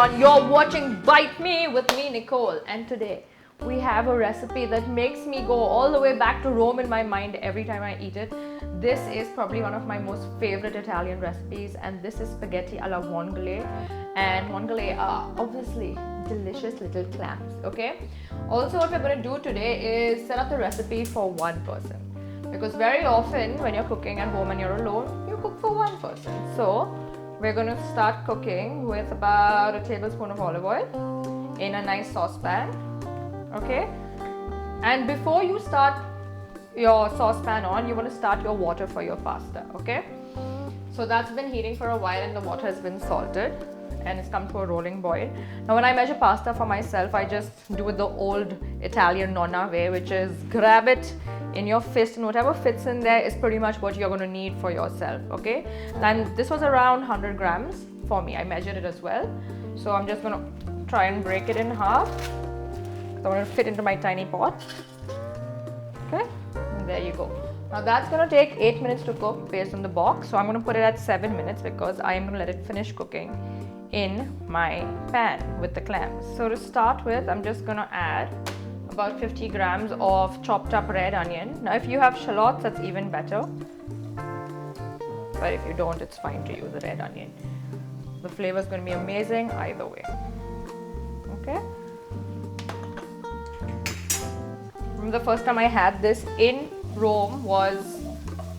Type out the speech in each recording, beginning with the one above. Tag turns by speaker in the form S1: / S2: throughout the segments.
S1: everyone, you're watching Bite Me with me, Nicole, and today we have a recipe that makes me go all the way back to Rome in my mind every time I eat it. This is probably one of my most favorite Italian recipes, and this is spaghetti alla vongole, and vongole are obviously delicious little clams. Okay, also what we're going to do today is set up the recipe for one person, because very often when you're cooking at home and you're alone, you cook for one person. So we're going to start cooking with about a tablespoon of olive oil in a nice saucepan. Okay, and before you start your saucepan on, you want to start your water for your pasta. Okay, so that's been heating for a while and the water has been salted and it's come to a rolling boil. Now when I measure pasta for myself, I just do it the old Italian nonna way, which is grab it in your fist and whatever fits in there is pretty much what you're going to need for yourself. Okay, and this was around 100 grams for me. I measured it as well, so I'm just going to try and break it in half. So I want to fit into my tiny pot. Okay, and there you go. Now that's going to take 8 minutes to cook based on the box, so I'm going to put it at 7 minutes because I am going to let it finish cooking in my pan with the clams. So to start with, I'm just going to add about 50 grams of chopped up red onion. Now if you have shallots, that's even better, but if you don't, it's fine to use a red onion. The flavor is going to be amazing either way. Okay, the first time I had this in Rome was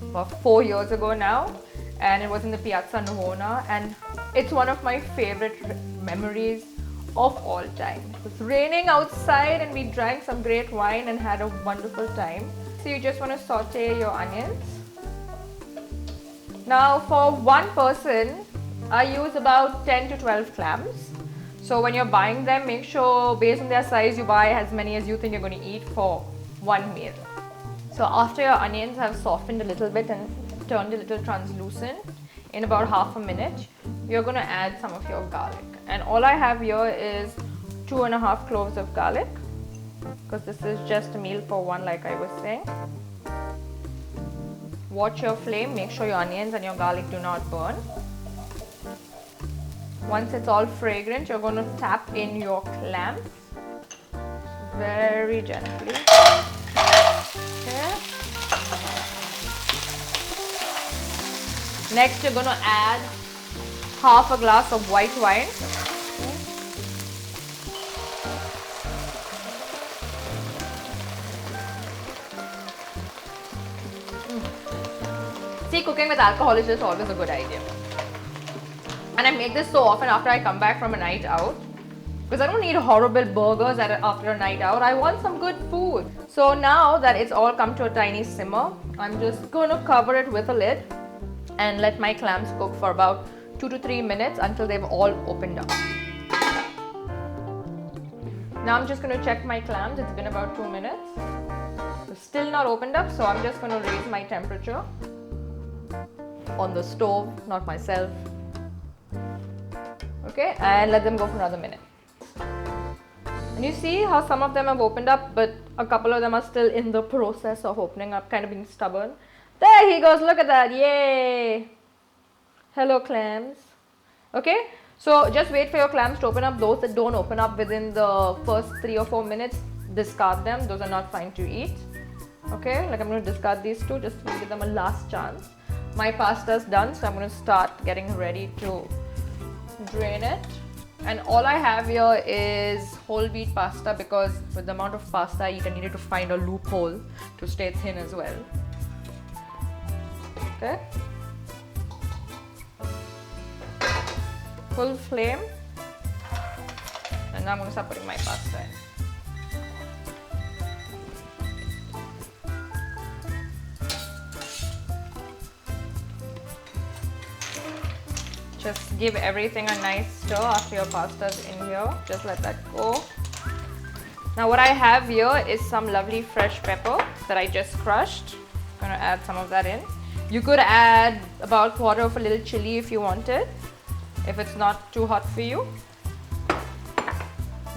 S1: about 4 years ago now, and it was in the Piazza Navona, and it's one of my favorite memories of all time. It was raining outside and we drank some great wine and had a wonderful time. So you just want to saute your onions. Now for one person, I use about 10 to 12 clams. So when you're buying them, make sure based on their size you buy as many as you think you're going to eat for one meal. So after your onions have softened a little bit and turned a little translucent, in about half a minute, you're going to add some of your garlic. And all I have here is 2.5 cloves of garlic, because this is just a meal for one, like I was saying. Watch your flame, make sure your onions and your garlic do not burn. Once it's all fragrant, you're going to tap in your clams very gently. Okay. Next, you're going to add half a glass of white wine. See, cooking with alcohol is just always a good idea. And I make this so often after I come back from a night out, because I don't need horrible burgers after a night out. I want some good food. So now that it's all come to a tiny simmer, I'm just going to cover it with a lid and let my clams cook for about 2 to 3 minutes until they've all opened up. Now I'm just going to check my clams. It's been about 2 minutes. They're still not opened up, so I'm just going to raise my temperature on the stove, not myself. Okay, and let them go for another minute. And you see how some of them have opened up, but a couple of them are still in the process of opening up, kind of being stubborn. There he goes, look at that, yay! Hello clams. Okay, so just wait for your clams to open up. Those that don't open up within the first 3 or 4 minutes, discard them. Those are not fine to eat. Okay, like I'm going to discard these two just to give them a last chance. My pasta's done, so I'm going to start getting ready to drain it. And all I have here is whole wheat pasta, because with the amount of pasta I eat, I needed to find a loophole to stay thin as well. Okay. Full flame. And now I'm going to start putting my pasta in. Just give everything a nice stir after your pasta's in here. Just let that go. Now what I have here is some lovely fresh pepper that I just crushed. I'm going to add some of that in. You could add about 1/4 of a little chili if you wanted, if it's not too hot for you.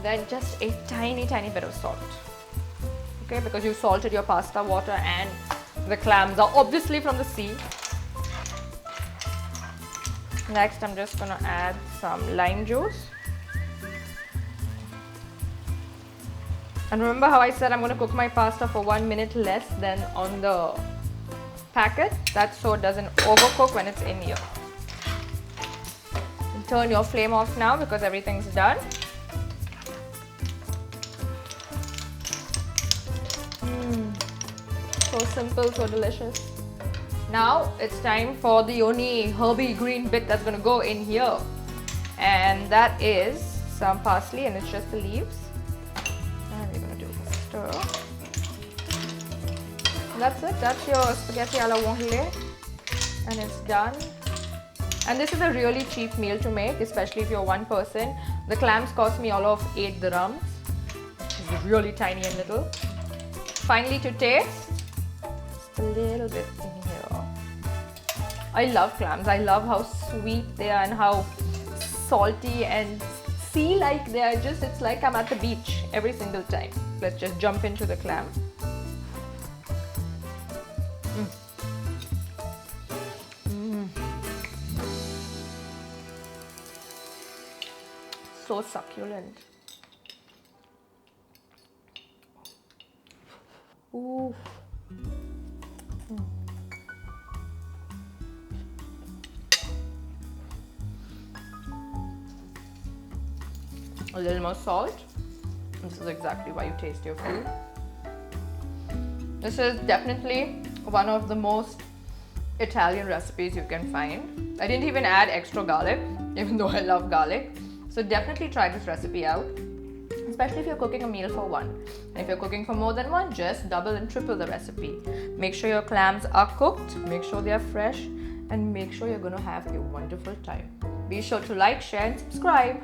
S1: Then just a tiny bit of salt. Okay, because you salted your pasta water and the clams are obviously from the sea. Next, I'm just going to add some lime juice. And remember how I said I'm going to cook my pasta for 1 minute less than on the packet? That's so it doesn't overcook when it's in here. And turn your flame off now because everything's done. So simple, so delicious. Now it's time for the only herby green bit that's going to go in here. And that is some parsley, and it's just the leaves. And we're going to do a stir. And that's it. That's your spaghetti alla vongole. And it's done. And this is a really cheap meal to make, especially if you're one person. The clams cost me all of 8 dirhams. It's really tiny and little. Finally, to taste, just a little bit in here. I love clams. I love how sweet they are and how salty and sea-like they are. Just, it's like I'm at the beach every single time. Let's just jump into the clam. So succulent. Ooh. A little more salt. This is exactly why you taste your food. This is definitely one of the most Italian recipes you can find. I didn't even add extra garlic, even though I love garlic. So definitely try this recipe out, especially if you're cooking a meal for one. And if you're cooking for more than one, just double and triple the recipe. Make sure your clams are cooked, make sure they are fresh, and make sure you're going to have a wonderful time. Be sure to like, share, and subscribe.